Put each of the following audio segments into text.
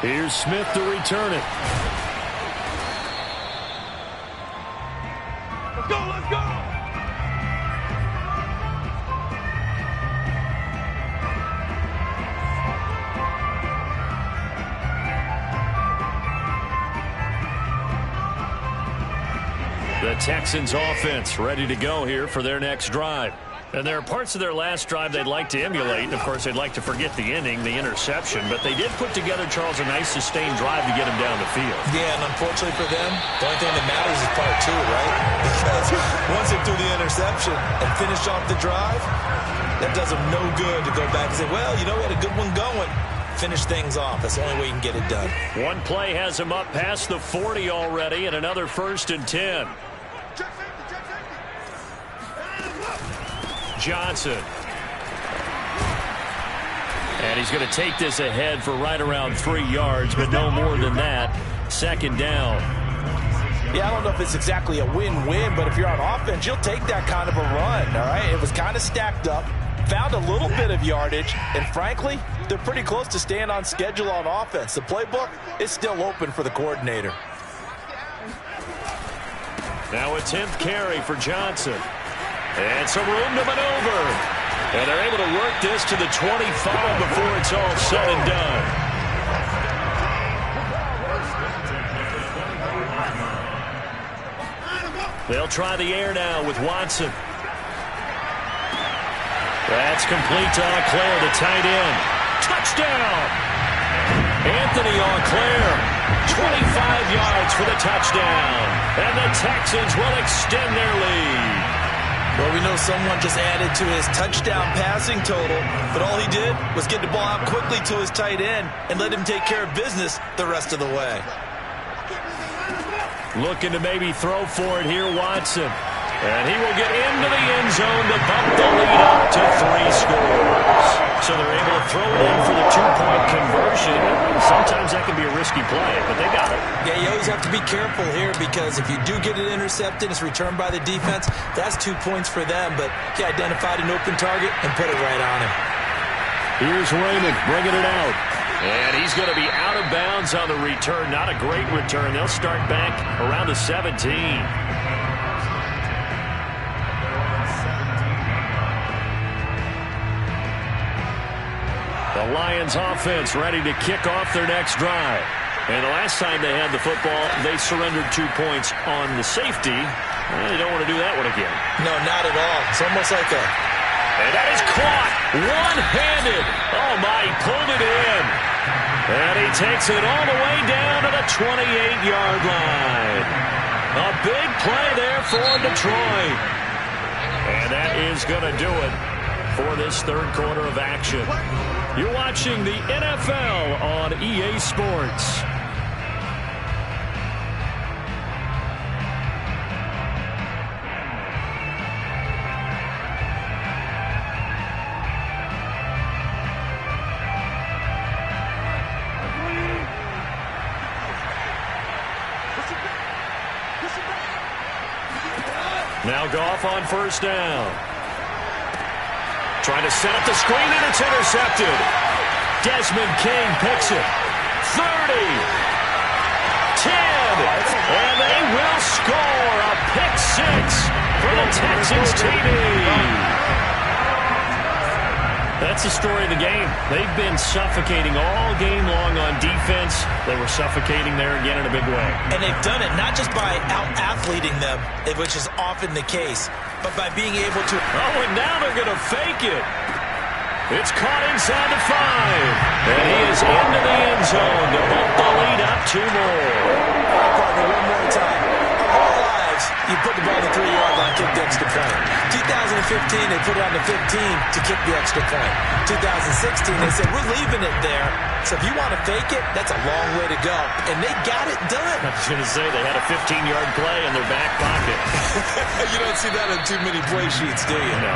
Here's Smith to return it. Let's go, let's go! The Texans offense ready to go here for their next drive. And there are parts of their last drive they'd like to emulate. And, of course, they'd like to forget the inning, the interception. But they did put together, Charles, a nice sustained drive to get him down the field. Yeah, and unfortunately for them, the only thing that matters is part two, right? Because once they threw the interception and finished off the drive, that does them no good to go back and say, well, you know, we had a good one going. Finish things off. That's the only way you can get it done. One play has him up past the 40 already, and another 1st and 10. Johnson. And he's going to take this ahead for right around 3 yards, but no more than that. 2nd down. Yeah, I don't know if it's exactly a win-win, but if you're on offense, you'll take that kind of a run, all right? It was kind of stacked up, found a little bit of yardage, and frankly, they're pretty close to staying on schedule on offense. The playbook is still open for the coordinator. Now a 10th carry for Johnson. And some room to maneuver. And they're able to work this to the 25 before it's all said and done. They'll try the air now with Watson. That's complete to Auclair, the tight end. Touchdown! Anthony Auclair, 25 yards for the touchdown. And the Texans will extend their lead. Well, we know someone just added to his touchdown passing total, but all he did was get the ball out quickly to his tight end and let him take care of business the rest of the way. Looking to maybe throw for it here, Watson. And he will get into the end zone to bump the lead up to 3 scores. So they're able to throw it in for the 2-point conversion. Sometimes that can be a risky play, but they got it. Yeah, you always have to be careful here because if you do get it intercepted, it's returned by the defense, that's 2 points for them. But he identified an open target and put it right on him. Here's Raymond bringing it out. And he's going to be out of bounds on the return. Not a great return. They'll start back around the 17. The Lions offense ready to kick off their next drive. And the last time they had the football, they surrendered 2 points on the safety. Well, they don't want to do that one again. No, not at all. It's almost like a... And that is caught one-handed. Oh, my, he pulled it in. And he takes it all the way down to the 28-yard line. A big play there for Detroit. And that is going to do it for this 3rd quarter of action. You're watching the NFL on EA Sports. Now Goff on 1st down. Trying to set up the screen, and it's intercepted. Desmond King picks it. 30. 10. And they will score a pick 6 for the Texans TD. That's the story of the game. They've been suffocating all game long on defense. They were suffocating there again in a big way. And they've done it not just by out-athleting them, which is often the case, but by being able to... Oh, and now they're going to fake it. It's caught inside the 5. And he is into the end zone to bump the lead up 2 more. Partner, one more time. Of all lives, you put the ball on the 3-yard line, kick the extra point. 2015, they put it on the 15 to kick the extra point. 2016, they said, we're leaving it there. So if you want to fake it, that's a long way to go. And they got it done. I was going to say, they had a 15-yard play in their back pocket. You don't see that on too many play sheets, do you? No.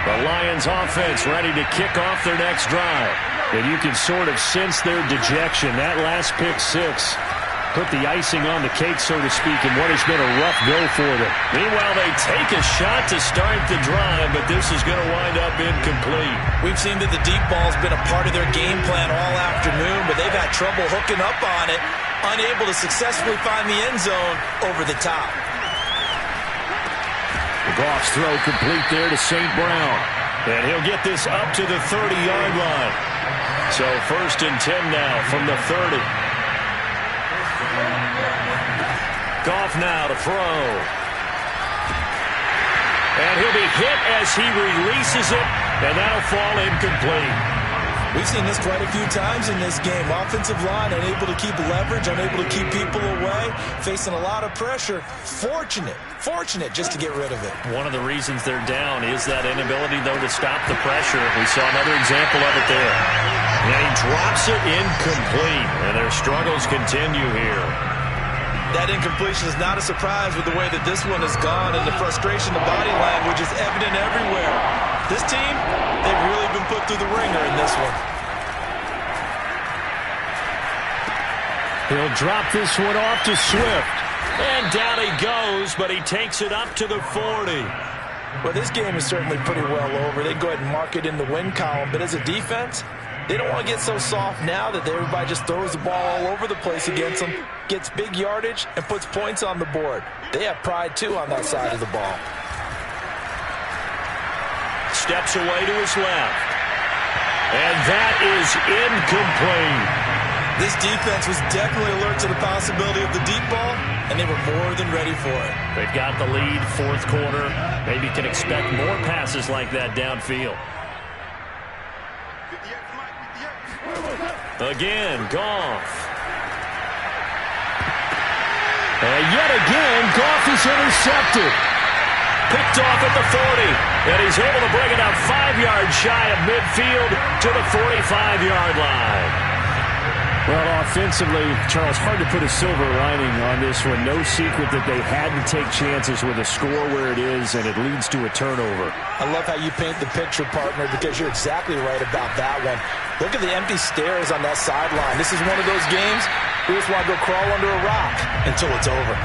The Lions offense ready to kick off their next drive. And you can sort of sense their dejection. That last pick 6 put the icing on the cake, so to speak, in what has been a rough go for them. Meanwhile, they take a shot to start the drive, but this is going to wind up incomplete. We've seen that the deep ball's been a part of their game plan all afternoon, but they've had trouble hooking up on it, unable to successfully find the end zone over the top. Goff's throw complete there to St. Brown. And he'll get this up to the 30-yard line. So 1st and 10 now from the 30. Goff now to throw. And he'll be hit as he releases it, and that'll fall incomplete. We've seen this quite a few times in this game. Offensive line unable to keep leverage, unable to keep people away, facing a lot of pressure. Fortunate just to get rid of it. One of the reasons they're down is that inability, though, to stop the pressure. We saw another example of it there. And he drops it incomplete, and their struggles continue here. That incompletion is not a surprise with the way that this one has gone, and the frustration, the body language is evident everywhere. This team, they've really been put through the ringer in this one. He'll drop this one off to Swift. And down he goes, but he takes it up to the 40. Well, this game is certainly pretty well over. They can go ahead and mark it in the win column, but as a defense, they don't want to get so soft now that everybody just throws the ball all over the place against them, gets big yardage, and puts points on the board. They have pride, too, on that side of the ball. Steps away to his left. And that is incomplete. This defense was definitely alert to the possibility of the deep ball, and they were more than ready for it. They've got the lead, 4th quarter. Maybe can expect more passes like that downfield. Again, Goff. And yet again, Goff is intercepted. Picked off at the 40. And he's able to bring it out 5 yards shy of midfield to the 45-yard line. Well, offensively, Charles, hard to put a silver lining on this one. No secret that they had to take chances with a score where it is, and it leads to a turnover. I love how you paint the picture, partner, because you're exactly right about that one. Look at the empty stares on that sideline. This is one of those games we just want to go crawl under a rock until it's over.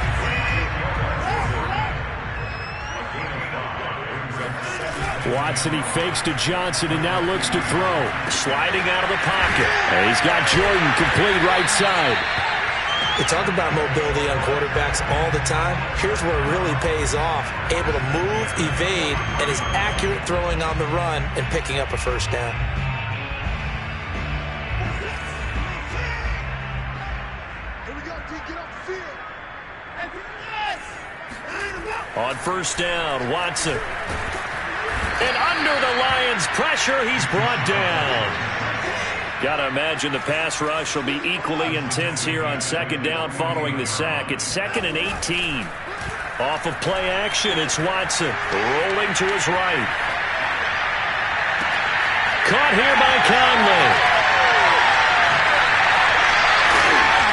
Watson, he fakes to Johnson and now looks to throw. Sliding out of the pocket. And he's got Jordan complete right side. We talk about mobility on quarterbacks all the time. Here's where it really pays off. Able to move, evade, and is accurate throwing on the run and picking up a first down. Here we go, D. Get off the field. On 1st down, Watson. And under the Lions' pressure, he's brought down. Got to imagine the pass rush will be equally intense here on 2nd down following the sack. It's 2nd and 18. Off of play action, it's Watson rolling to his right. Caught here by Conley.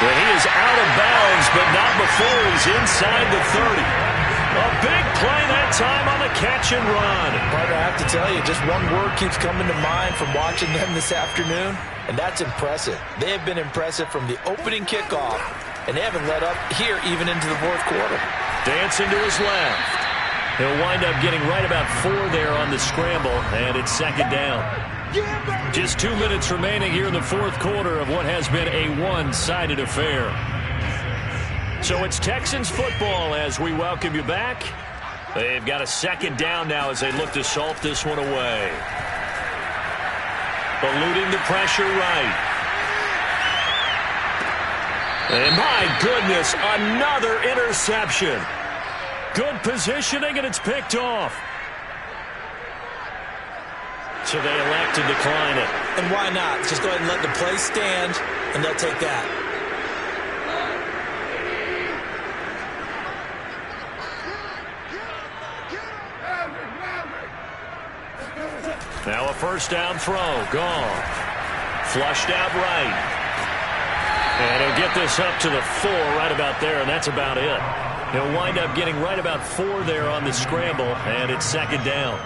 And he is out of bounds, but not before he's inside the 30. A big play that time on the catch and run. Partner, I have to tell you, just one word keeps coming to mind from watching them this afternoon, and that's impressive. They have been impressive from the opening kickoff, and they haven't let up here even into the 4th quarter. Dancing to his left. He'll wind up getting right about 4 there on the scramble, and it's 2nd down. Just 2 minutes remaining here in the 4th quarter of what has been a one-sided affair. So it's Texans football as we welcome you back. They've got a 2nd down now as they look to salt this one away. Eluding the pressure right. And my goodness, another interception. Good positioning, and it's picked off. So they elect to decline it. And why not? Just go ahead and let the play stand, and they'll take that. Now a 1st down throw. Gone. Flushed out right. And he'll get this up to the 4 right about there, and that's about it. He'll wind up getting right about 4 there on the scramble, and it's 2nd down.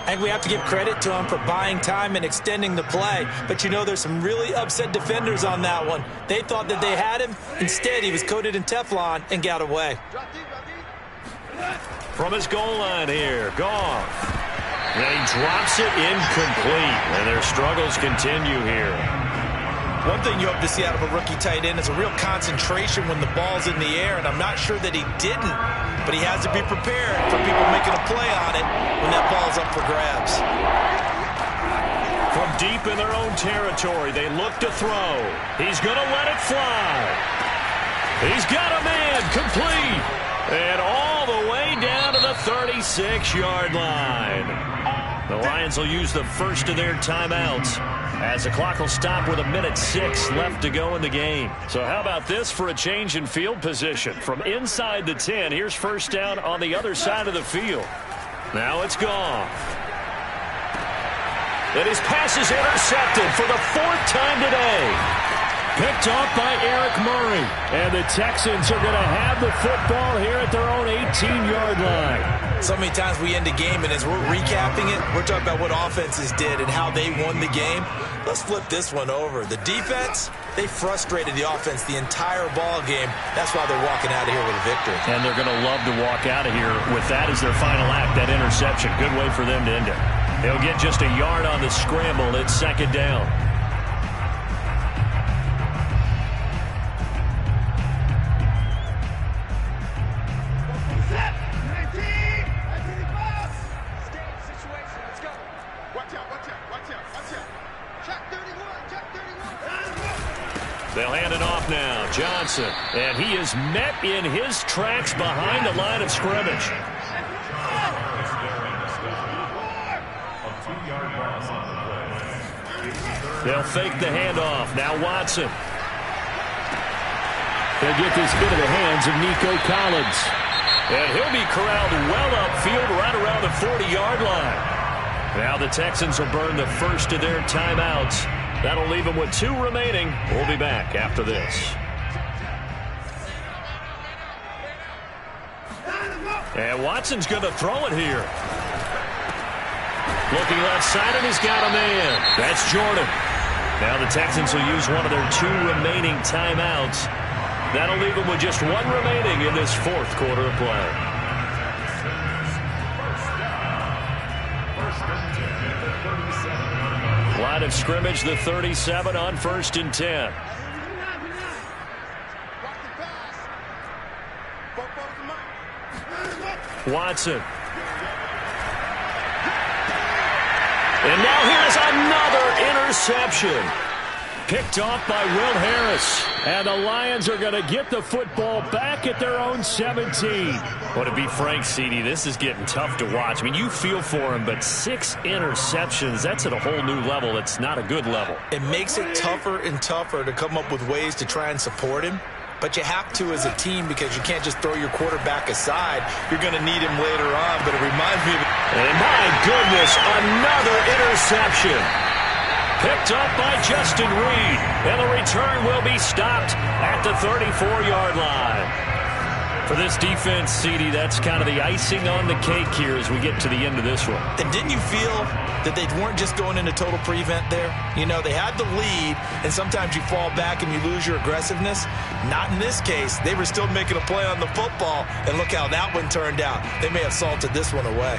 I think we have to give credit to him for buying time and extending the play. But, you know, there's some really upset defenders on that one. They thought that they had him. Instead, he was coated in Teflon and got away. From his goal line here, Goff. And he drops it incomplete. And their struggles continue here. One thing you hope to see out of a rookie tight end is a real concentration when the ball's in the air, and I'm not sure that he didn't, but he has to be prepared for people making a play on it when that ball's up for grabs. From deep in their own territory, they look to throw. He's going to let it fly. He's got a man complete, and all the way down to the 36-yard line. The Lions will use the first of their timeouts, as the clock will stop with 1:06 left to go in the game. So how about this for a change in field position? From inside the 10, here's first down on the other side of the field. Now it's Goff. And his pass is intercepted for the 4th time today. Picked off by Eric Murray. And the Texans are going to have the football here at their own 18-yard line. So many times we end a game, and as we're recapping it, we're talking about what offenses did and how they won the game. Let's flip this one over. The defense, they frustrated the offense the entire ball game. That's why they're walking out of here with a victory. And they're going to love to walk out of here with that as their final act, that interception. Good way for them to end it. They'll get just a yard on the scramble. It's 2nd down. They'll hand it off now. Johnson. And he is met in his tracks behind the line of scrimmage. They'll fake the handoff. Now Watson. They'll get this into the hands of Nico Collins. And he'll be corralled well upfield right around the 40-yard line. Now the Texans will burn the first of their timeouts. That'll leave them with 2 remaining. We'll be back after this. And Watson's going to throw it here. Looking left side, and he's got a man. That's Jordan. Now the Texans will use one of their 2 remaining timeouts. That'll leave them with just 1 remaining in this 4th quarter of play. Line of scrimmage, the 37 on 1st and 10. Watson. And now here's another interception. Picked off by Will Harris. And the Lions are going to get the football back at their own 17. Well, to be frank, CD, this is getting tough to watch. I mean, you feel for him, but 6 interceptions, that's at a whole new level. It's not a good level. It makes it tougher and tougher to come up with ways to try and support him. But you have to as a team because you can't just throw your quarterback aside. You're going to need him later on, but it reminds me of... And my goodness, another interception. Picked up by Justin Reed. And the return will be stopped at the 34-yard line. For this defense, CD, that's kind of the icing on the cake here as we get to the end of this one. And didn't you feel that they weren't just going into total prevent there? You know, they had the lead, and sometimes you fall back and you lose your aggressiveness. Not in this case. They were still making a play on the football, and look how that one turned out. They may have salted this one away.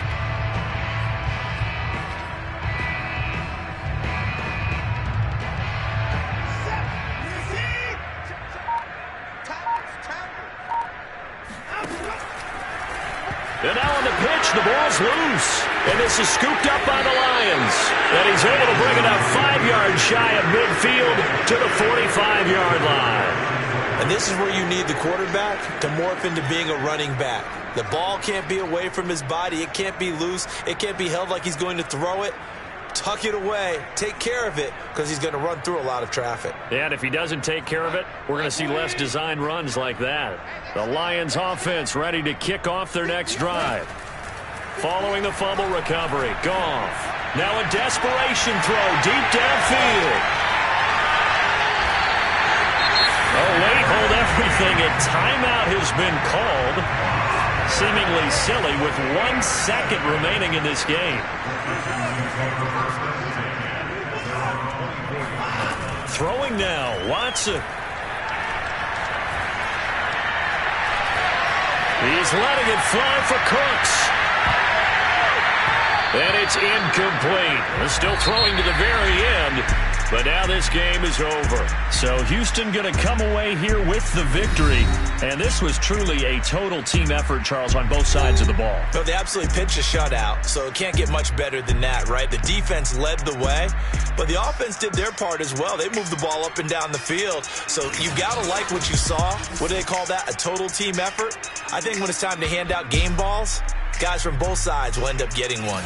And now on the pitch, the ball's loose. And this is scooped up by the Lions. And he's able to bring it up 5 yards shy of midfield to the 45-yard line. And this is where you need the quarterback to morph into being a running back. The ball can't be away from his body. It can't be loose. It can't be held like he's going to throw it. Tuck it away. Take care of it because he's going to run through a lot of traffic. Yeah, and if he doesn't take care of it, we're going to see less design runs like that. The Lions offense ready to kick off their next drive. Following the fumble recovery, Goff. Now a desperation throw deep downfield. Oh, wait, hold everything. A timeout has been called. seemingly silly with 1 second remaining in this game. Throwing now, Watson. He's letting it fly for Cooks. And it's incomplete. We're still throwing to the very end. But now this game is over. So Houston going to come away here with the victory. And this was truly a total team effort, Charles, on both sides of the ball. No, they absolutely pitched a shutout, so it can't get much better than that, right? The defense led the way, but the offense did their part as well. They moved the ball up and down the field. So you got to like what you saw. What do they call that? A total team effort? I think when it's time to hand out game balls, guys from both sides will end up getting one.